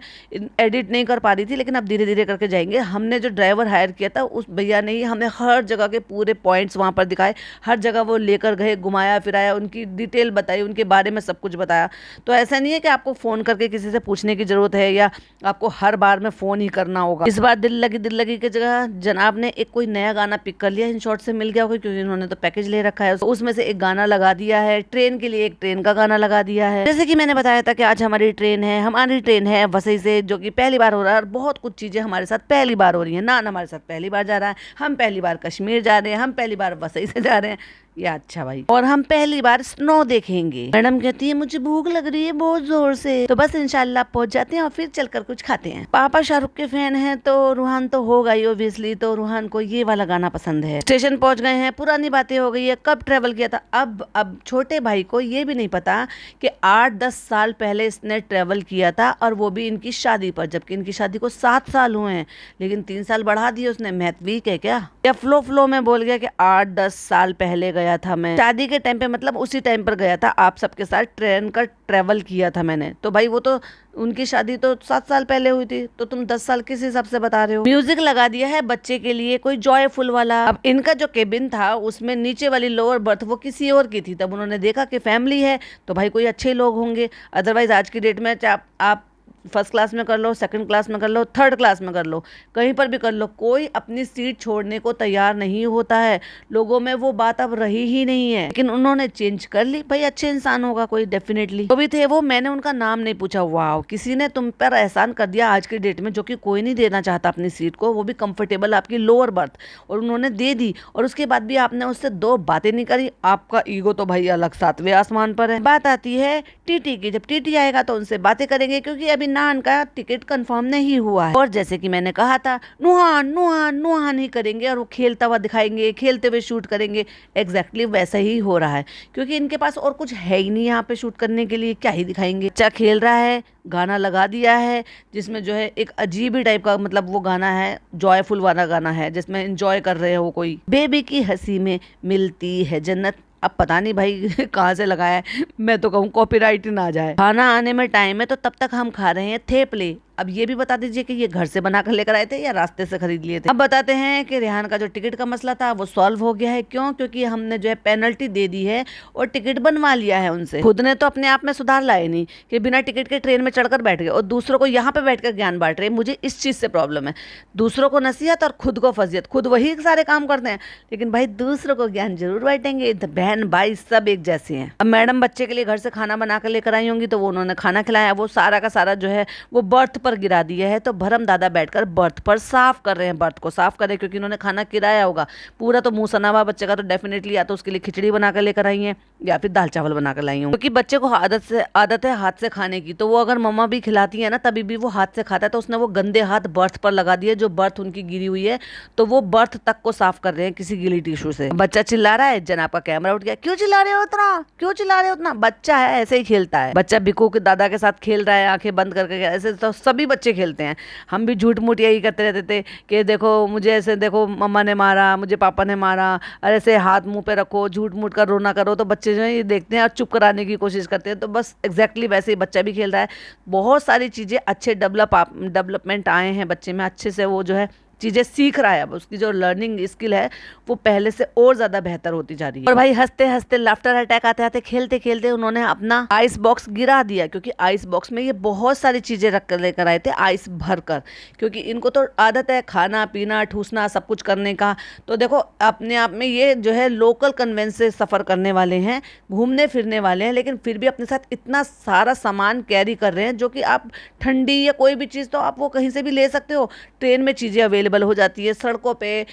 एडिट नहीं कर पा रही थी। लेकिन अब धीरे धीरे करके जाएंगे। हमने जो ड्राइवर हायर किया था उस भैया ने ही हमें हर जगह के पूरे पॉइंट्स वहाँ पर दिखाए, हर जगह वो लेकर गए, घुमाया फिराया, उनकी डिटेल बताई, उनके बारे में सब कुछ बताया। तो ऐसा नहीं है कि आपको फ़ोन करके किसी से पूछने की ज़रूरत है या आपको हर बार में फ़ोन ही करना होगा। इस बार दिल लगी की जगह जनाब ने एक कोई नया गाना पिक कर लिया, इन शॉर्ट से मिल गया होगा, क्योंकि इन्होंने तो पैकेज ले रखा है। उसमें से एक गाना लगा दिया है, ट्रेन के लिए एक ट्रेन का गाना लगा दिया है। जैसे कि मैंने बताया था कि आज हमारी ट्रेन है वसई से, जो कि पहली बार हो रहा है। और बहुत कुछ चीज़ें हमारे साथ पहली बार हो रही हैं। नान हमारे साथ पहली बार जा रहा है, हम पहली बार कश्मीर जा रहे हैं, हम पहली बार वसई से जा रहे हैं, या अच्छा भाई, और हम पहली बार स्नो देखेंगे। मैडम कहती है मुझे भूख लग रही है बहुत जोर से, तो बस इंशाल्लाह पहुंच जाते हैं और फिर चलकर कुछ खाते हैं। पापा शाहरुख के फैन हैं तो रूहान तो होगा ही ऑब्वियसली, तो रूहान को ये वाला गाना पसंद है। स्टेशन पहुंच गए हैं, पुरानी बातें हो गई है, कब ट्रेवल किया था। अब छोटे भाई को ये भी नहीं पता कि 8-10 साल पहले इसने ट्रेवल किया था, और वो भी इनकी शादी पर, जबकि इनकी शादी को 7 साल हुए हैं, लेकिन 3 साल बढ़ा दिए उसने। मैथ वीक है क्या? या फ्लो में बोल गया कि 8-10 साल पहले गया था मैं शादी के टाइम पे, मतलब उसी टाइम पर गया था, आप सबके साथ ट्रेन का ट्रेवल किया था मैंने। तो भाई वो तो उनकी शादी तो 7 साल पहले हुई थी, तो तुम 10 साल किस हिसाब से बता रहे हो? म्यूजिक लगा दिया है बच्चे के लिए कोई जॉयफुल वाला। अब इनका जो केबिन था उसमें नीचे वाली लोअर बर्थ वो किसी और की थी, तब उन्होंने देखा कि फैमिली है तो भाई कोई अच्छे लोग होंगे। अदरवाइज आज की डेट में आप फर्स्ट क्लास में कर लो, सेकंड क्लास में कर लो, थर्ड क्लास में कर लो, कहीं पर भी कर लो, कोई अपनी सीट छोड़ने को तैयार नहीं होता है। लोगों में वो बात अब रही ही नहीं है, लेकिन उन्होंने चेंज कर ली। भाई अच्छे इंसान होगा कोई, डेफिनेटली। तो भी थे वो, मैंने उनका नाम नहीं पूछा। वाह, किसी ने तुम पर एहसान कर दिया आज की डेट में, जो कि कोई नहीं देना चाहता अपनी सीट को, वो भी कंफर्टेबल आपकी लोअर बर्थ, और उन्होंने दे दी। और उसके बाद भी आपने उससे 2 बातें नहीं करी। आपका ईगो तो भाई अलग 7वें आसमान पर है। बात आती है टीटी की, जब टीटी आएगा तो उनसे बातें करेंगे, क्योंकि अभी नान का टिकट कंफर्म नहीं हुआ है। और जैसे कि मैंने कहा था, नुहान नुहान नुहान ही करेंगे, और वो खेलता हुआ दिखाएंगे, खेलते हुए शूट करेंगे। एग्जैक्टली वैसा ही हो रहा है, क्योंकि इनके पास और कुछ है ही नहीं यहाँ पे शूट करने के लिए। क्या ही दिखाएंगे? बच्चा खेल रहा है, गाना लगा दिया है, जिसमें जो है एक अजीब ही टाइप का, मतलब वो गाना है जॉयफुल वाला गाना है, जिसमें एंजॉय कर रहे हो कोई। बेबी की हंसी में मिलती है जन्नत। अब पता नहीं भाई कहाँ से लगाया है, मैं तो कहूँ कॉपीराइट ना आ जाए। खाना आने में टाइम है, तो तब तक हम खा रहे हैं थेपले। अब ये भी बता दीजिए कि ये घर से बनाकर लेकर आए थे या रास्ते से खरीद लिए थे। अब बताते हैं कि रेहान का जो टिकट का मसला था वो सॉल्व हो गया है। क्यों? क्योंकि हमने जो है पेनल्टी दे दी है और टिकट बनवा लिया है उनसे। खुद ने तो अपने आप में सुधार लाए नहीं कि बिना टिकट के ट्रेन में चढ़कर बैठ गए और दूसरों को यहाँ पे बैठकर ज्ञान बांट रहे। मुझे इस चीज से प्रॉब्लम है, दूसरों को नसीहत और खुद को फजीयत। खुद वही सारे काम करते हैं, लेकिन भाई दूसरों को ज्ञान जरूर बांटेंगे। बहन भाई सब एक जैसे हैं। अब मैडम बच्चे के लिए घर से खाना बना कर लेकर आई होंगी, तो वो उन्होंने खाना खिलाया, वो सारा का सारा जो है वो बर्थ पर गिरा दिया है। तो भरम दादा बैठकर बर्थ पर साफ कर रहे हैं, बर्थ को साफ कर रहे हैं, क्योंकि उन्होंने खाना किराया होगा पूरा। तो मुंह सना हुआ बच्चे का, तो डेफिनेटली या तो उसके लिए खिचड़ी बनाकर लेकर आई हैं या फिर दाल चावल बनाकर लाई हूँ, क्योंकि बच्चे को आदत है हाथ से खाने की। तो वो अगर मम्मा भी खिलाती है ना, तभी भी वो हाथ से खाता है। तो उसने वो गंदे हाथ बर्थ पर लगा दिए, जो बर्थ उनकी गिरी हुई है, तो वो बर्थ तक को साफ कर रहे हैं किसी गिली टिश्यू से। बच्चा चिल्ला रहा है, जनाब का कैमरा उठ गया। क्यों चिल्ला रहे हो उतना, क्यों चिल्ला रहे हो उतना? बच्चा है, ऐसे ही खेलता है। बच्चा बिकू के दादा के साथ खेल रहा है आंखें बंद करके। ऐसे तो सभी सभी बच्चे खेलते हैं। हम भी झूठ मूठ यही करते रहते थे कि देखो मुझे ऐसे, देखो मम्मा ने मारा, मुझे पापा ने मारा, और ऐसे हाथ मुंह पे रखो, झूठ मूठ कर रोना करो, तो बच्चे जो है ये देखते हैं और चुप कराने की कोशिश करते हैं। तो बस एग्जैक्टली वैसे ही बच्चा भी खेल रहा है। बहुत सारी चीज़ें अच्छे डेवलपमेंट आए हैं बच्चे में, अच्छे से वो जो है चीज़ें सीख रहा है। अब उसकी जो लर्निंग स्किल है वो पहले से और ज़्यादा बेहतर होती जा रही है। और भाई हंसते हंसते लाफ्टर अटैक आते आते खेलते खेलते उन्होंने अपना आइस बॉक्स गिरा दिया, क्योंकि आइस बॉक्स में ये बहुत सारी चीज़ें रख कर लेकर आए थे आइस भर कर, क्योंकि इनको तो आदत है खाना पीना ठूसना सब कुछ करने का। तो देखो अपने आप में ये जो है लोकल कन्वेंस से सफ़र करने वाले हैं, घूमने फिरने वाले हैं, लेकिन फिर भी अपने साथ इतना सारा सामान कैरी कर रहे हैं जो कि आप ठंडी या कोई भी चीज़ तो आप वो कहीं से भी ले सकते हो। ट्रेन में चीज़ें अवेलेबल हो जाती है, सड़कों पे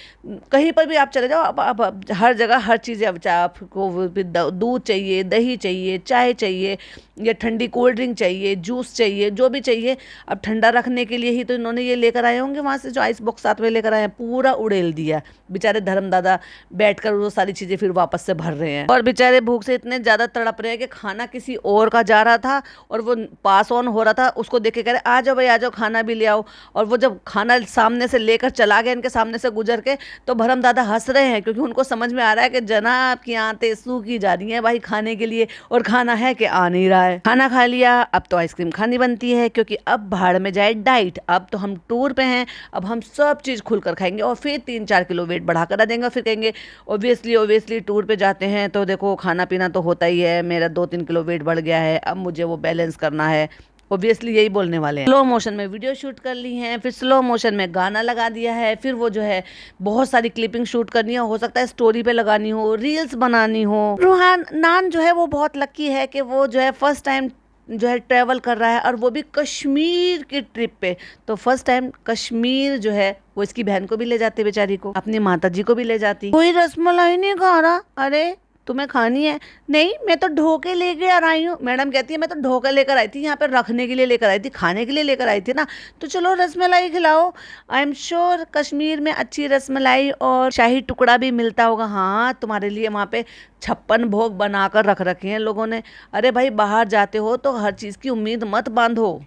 कहीं पर भी आप चले जाओ, अब हर जगह हर चीज़ है। चाहे आपको दूध चाहिए, दही चाहिए, चाय चाहिए, या ठंडी कोल्ड ड्रिंक चाहिए, जूस चाहिए, जो भी चाहिए। अब ठंडा रखने के लिए ही तो इन्होंने ये लेकर आए होंगे वहाँ से, जो आइस बॉक्स साथ में लेकर आए हैं, पूरा उड़ेल दिया। बेचारे धर्मदादा बैठकर वो सारी चीज़ें फिर वापस से भर रहे हैं, और बेचारे भूख से इतने ज़्यादा तड़प रहे हैं कि खाना किसी और का जा रहा था और वो पास ऑन हो रहा था, उसको देख के कह रहे आ जाओ भाई आ जाओ खाना भी ले आओ। और वो जब खाना सामने से लेकर चला गया इनके सामने से गुजर के, तो धर्मदादा हंस रहे हैं, क्योंकि उनको समझ में आ रहा है कि जनाब की आंतें सूखी जा रही हैं भाई खाने के लिए, और खाना है कि आ नहीं रहा है। खाना खा लिया, अब तो आइसक्रीम खानी बनती है, क्योंकि अब भाड़ में जाए डाइट। अब तो हम टूर पे हैं, अब हम सब चीज़ खुलकर खाएंगे और फिर 3-4 किलो वेट बढ़ा कर आ देंगे, और फिर कहेंगे ओबियसली टूर पे जाते हैं तो देखो खाना पीना तो होता ही है, मेरा 2-3 किलो वेट बढ़ गया है, अब मुझे वो बैलेंस करना है। ओबियसली यही बोलने वाले हैं। स्लो मोशन में वीडियो शूट कर ली है, फिर स्लो मोशन में गाना लगा दिया है, फिर वो जो है बहुत सारी क्लिपिंग शूट करनी हो सकता है स्टोरी पे लगानी हो, रील्स बनानी हो। रूहान नान जो है वो बहुत लकी है कि वो जो है फर्स्ट टाइम जो है ट्रैवल कर रहा है, और वो भी कश्मीर की ट्रिप पे। तो फर्स्ट टाइम कश्मीर जो है वो इसकी बहन को भी ले जाती, बेचारी को, अपनी माता जी को भी ले जाती। कोई रसमलाई नहीं खा रहा, अरे तुम्हें खानी है? नहीं मैं तो ढोके लेके आ रही हूँ। मैडम कहती है मैं तो ढोके लेकर आई थी, यहाँ पे रखने के लिए लेकर आई थी, खाने के लिए लेकर आई थी ना, तो चलो रसमलाई खिलाओ। आई एम श्योर कश्मीर में अच्छी रसमलाई और शाही टुकड़ा भी मिलता होगा। हाँ तुम्हारे लिए वहाँ पे 56 भोग बनाकर रख रखे हैं लोगों ने। अरे भाई बाहर जाते हो तो हर चीज़ की उम्मीद मत बांधो।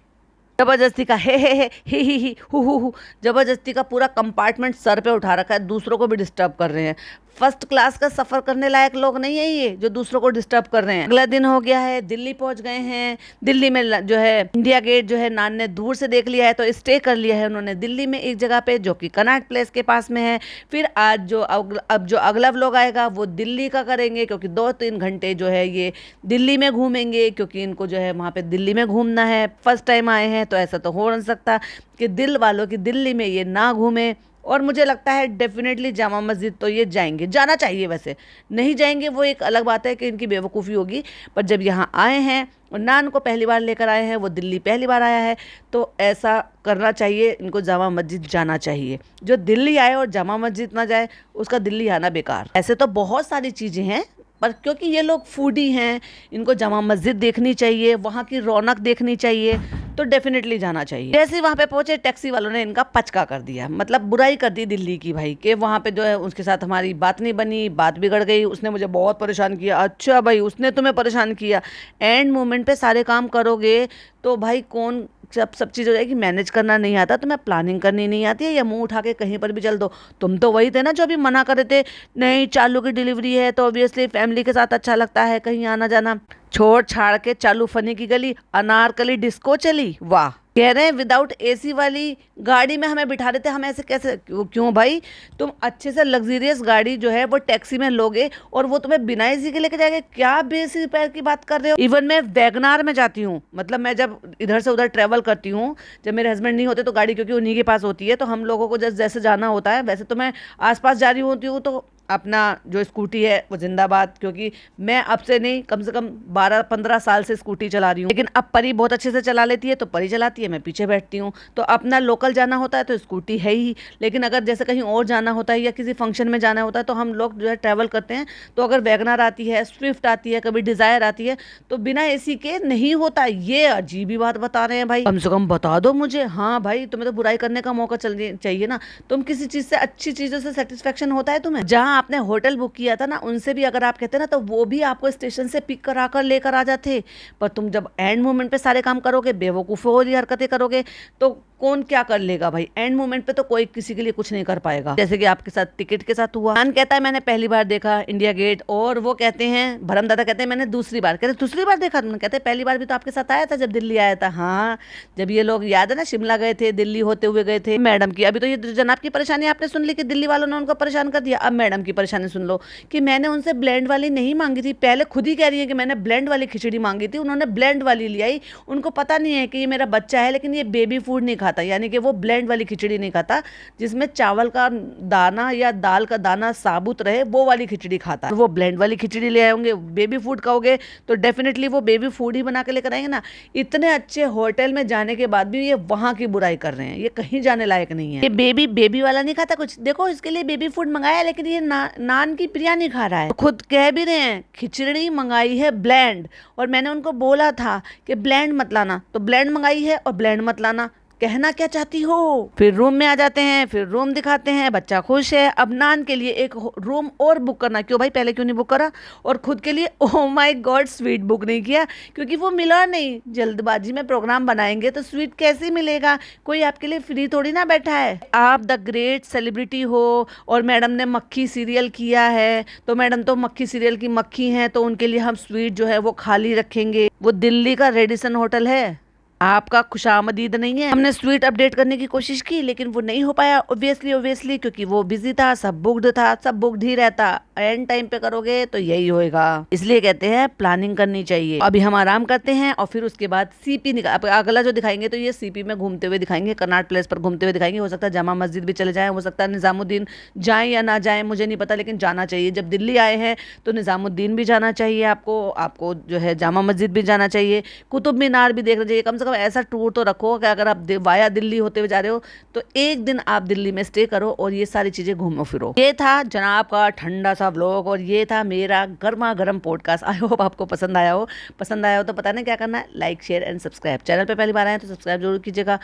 जबरदस्ती का हे ही हु जबरदस्ती का पूरा कंपार्टमेंट सर पे उठा रखा है, दूसरों को भी डिस्टर्ब कर रहे हैं। फर्स्ट क्लास का सफ़र करने लायक लोग नहीं है ये, जो दूसरों को डिस्टर्ब कर रहे हैं। अगला दिन हो गया है, दिल्ली पहुंच गए हैं। दिल्ली में जो है इंडिया गेट जो है नान ने दूर से देख लिया है, तो स्टे कर लिया है उन्होंने दिल्ली में एक जगह पे, जो कि कनॉट प्लेस के पास में है। फिर आज जो अब जो अगला व्लॉग आएगा वो दिल्ली का करेंगे, क्योंकि 2-3 घंटे जो है ये दिल्ली में घूमेंगे, क्योंकि इनको जो है वहाँ पे दिल्ली में घूमना है। फर्स्ट टाइम आए हैं तो ऐसा तो हो नहीं सकता कि दिल वालों की दिल्ली में ये ना घूमे। और मुझे लगता है डेफिनेटली जामा मस्जिद तो ये जाएंगे, जाना चाहिए। वैसे नहीं जाएंगे वो एक अलग बात है कि इनकी बेवकूफ़ी होगी, पर जब यहाँ आए हैं और नान को पहली बार लेकर आए हैं, वो दिल्ली पहली बार आया है, तो ऐसा करना चाहिए, इनको जामा मस्जिद जाना चाहिए। जो दिल्ली आए और जामा मस्जिद ना जाए उसका दिल्ली आना बेकार। ऐसे तो बहुत सारी चीज़ें हैं, पर क्योंकि ये लोग फूडी हैं, इनको जामा मस्जिद देखनी चाहिए, वहाँ की रौनक देखनी चाहिए, तो डेफिनेटली जाना चाहिए। जैसे ही वहाँ पे पहुँचे टैक्सी वालों ने इनका पचका कर दिया, मतलब बुराई कर दी दिल्ली की भाई, कि वहाँ पे जो है उसके साथ हमारी बात नहीं बनी, बात बिगड़ गई, उसने मुझे बहुत परेशान किया। अच्छा भाई उसने तुम्हें परेशान किया, एंड मोमेंट पे सारे काम करोगे तो भाई कौन सब चीज़ हो जाएगी। मैनेज करना नहीं आता, तुम्हें प्लानिंग करनी नहीं आती है, या मुंह उठा के कहीं पर भी चल दो। तुम तो वही थे ना जो अभी मना कर रहे थे, नहीं चालू की डिलीवरी है तो ऑब्वियसली फैमिली के साथ अच्छा लगता है कहीं आना जाना। छोड़ छाड़ के चालू फनी की गली अनारकली डिस्को चली, वाह। कह रहे हैं विदाउट एसी वाली गाड़ी में हमें बिठा रहे थे, हम ऐसे कैसे, क्यों भाई? तुम अच्छे से लग्जरियस गाड़ी जो है वो टैक्सी में लोगे और वो तुम्हें बिना एसी के लेके जाएंगे? क्या बेसी पैर की बात कर रहे हो? इवन मैं वैगनार में जाती हूँ, मतलब मैं जब इधर से उधर ट्रैवल करती हूँ, जब मेरे हस्बैंड नहीं होते तो गाड़ी क्योंकि उन्हीं के पास होती है, तो हम लोगों को जैसे जाना होता है, वैसे तो मैं आसपास जा रही होती हूँ तो अपना जो स्कूटी है वो जिंदाबाद, क्योंकि मैं अब से नहीं कम से कम 12-15 साल से स्कूटी चला रही हूँ। लेकिन अब परी बहुत अच्छे से चला लेती है तो परी चलाती है, मैं पीछे बैठती हूँ। तो अपना लोकल जाना होता है तो स्कूटी है ही, लेकिन अगर जैसे कहीं और जाना होता है या किसी फंक्शन में जाना होता है तो हम लोग जो है ट्रैवल करते हैं, तो अगर वैगनार आती है, स्विफ्ट आती है, कभी डिज़ायर आती है, तो बिना एसी के नहीं होता। ये अजीब ही बात बता रहे हैं भाई, कम से कम बता दो मुझे। हाँ भाई तुम्हें तो बुराई करने का मौका चाहिए ना, तुम किसी चीज़ से अच्छी चीज़ों से सेटिस्फेक्शन होता है तुम्हें, जहाँ आपने होटल बुक किया था ना, उनसे भी अगर आप कहते ना तो वो भी आपको स्टेशन से पिक करा कर लेकर आ जाते। पर तुम जब एंड मोमेंट पे सारे काम करोगे, बेवकूफ़ों वाली हरकतें करोगे, तो कौन क्या कर लेगा भाई। एंड मोमेंट पे तो कोई किसी के लिए कुछ नहीं कर पाएगा, जैसे कि आपके साथ टिकट के साथ हुआ। खान कहता है मैंने पहली बार देखा इंडिया गेट, और वो कहते हैं भरम दादा कहते हैं मैंने दूसरी बार। कहते दूसरी बार देखा तुमने? कहते पहली बार भी तो आपके साथ आया था जब दिल्ली आया था। हाँ, जब ये लोग याद है ना शिमला गए थे, दिल्ली होते हुए गए थे। मैडम की अभी तो ये जनाब की परेशानी आपने सुन ली कि दिल्ली वालों ने उनको परेशान कर दिया। अब मैडम की परेशानी सुन लो कि मैंने उनसे ब्लेंड वाली नहीं मांगी थी। पहले खुद ही कह रही है कि मैंने ब्लेंड वाली खिचड़ी मांगी थी, उन्होंने ब्लेंड वाली ले आई। उनको पता नहीं है कि ये मेरा बच्चा है लेकिन ये बेबी फूड नहीं खाता, यानी कि वो ब्लेंड वाली खिचड़ी नहीं खाता जिसमें चावल का दाना या दाल का दाना साबुत रहे, वो वाली खिचड़ी खाता है। वो ब्लेंड वाली खिचड़ी ले आए होंगे। बेबी फूड कहोगे तो डेफिनेटली वो बेबी फूड ही बना के लेकर आएंगे ना। इतने अच्छे होटल में जाने के बाद भी ये वहां की बुराई कर रहे हैं, ये कहीं जाने लायक नहीं है। ये बेबी वाला नहीं खाता कुछ, देखो इसके लिए बेबी फूड मंगाया लेकिन ये नान की बिरयानी खा रहा है। तो खुद कह भी रहे हैं खिचड़ी मंगाई है ब्लेंड, और मैंने उनको बोला था कि ब्लेंड मत लाना, तो ब्लेंड मंगाई है और ब्लेंड मत लाना। कहना क्या चाहती हो? फिर रूम में आ जाते हैं, फिर रूम दिखाते हैं, बच्चा खुश है। अब नान के लिए एक रूम और बुक करना, क्यों भाई पहले क्यों नहीं बुक करा? और खुद के लिए oh my God sweet book नहीं किया, क्योंकि वो मिला नहीं। जल्दबाजी में प्रोग्राम बनाएंगे तो स्वीट कैसे मिलेगा? कोई आपके लिए फ्री थोड़ी ना बैठा है। आप द ग्रेट सेलिब्रिटी हो और मैडम ने मक्खी सीरियल किया है, तो मैडम तो मक्खी सीरियल की मक्खी हैं, तो उनके लिए हम स्वीट जो है वो खाली रखेंगे। वो दिल्ली का रेडिसन होटल है, आपका खुशामदीद नहीं है। हमने स्वीट अपडेट करने की कोशिश की लेकिन वो नहीं हो पाया, ओब्वियसली क्योंकि वो बिजी था, सब बुक्ड था, सब बुक्ड ही रहता। एंड टाइम पे करोगे तो यही होएगा, इसलिए कहते हैं प्लानिंग करनी चाहिए। अभी हम आराम करते हैं और फिर उसके बाद सीपी अगला जो दिखाएंगे तो ये सीपी में घूमते हुए दिखाएंगे, कर्नाट प्लेस पर घूमते हुए दिखाएंगे। हो सकता है जामा मस्जिद भी चले जाए, हो सकता है निजामुद्दीन जाए या ना जाए मुझे नहीं पता, लेकिन जाना चाहिए। जब दिल्ली आए हैं तो निजामुद्दीन भी जाना चाहिए, आपको जो है जामा मस्जिद भी जाना चाहिए, कुतुब मीनार भी देखना चाहिए। कम से कम ऐसा टूर तो रखो कि अगर आप वाया दिल्ली होते हुए जा रहे हो तो एक दिन आप दिल्ली में स्टे करो और ये सारी चीजें घूमो फिरो। ये था जनाब का ठंडा सा व्लॉग और ये था मेरा गर्मा गर्म पॉडकास्ट। आई होप आपको पसंद आया हो। पसंद आया हो तो पता नहीं क्या करना है, like share and subscribe. Channel पे पहली बार आए तो सब्सक्राइब जरूर कीजिएगा,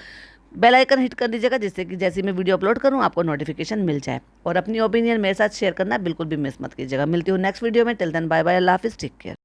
बेल आइकन हिट कर दीजिएगा जिससे कि जैसे मैं वीडियो अपलोड करूं आपको नोटिफिकेशन मिल जाए। और अपनी ओपिनियन मेरे साथ शेयर करना बिल्कुल भी मिस मत कीजिएगा। मिलती हूँ नेक्स्ट वीडियो में। टिल देन बाय बाय, अल्लाह हाफिज़, टेक केयर।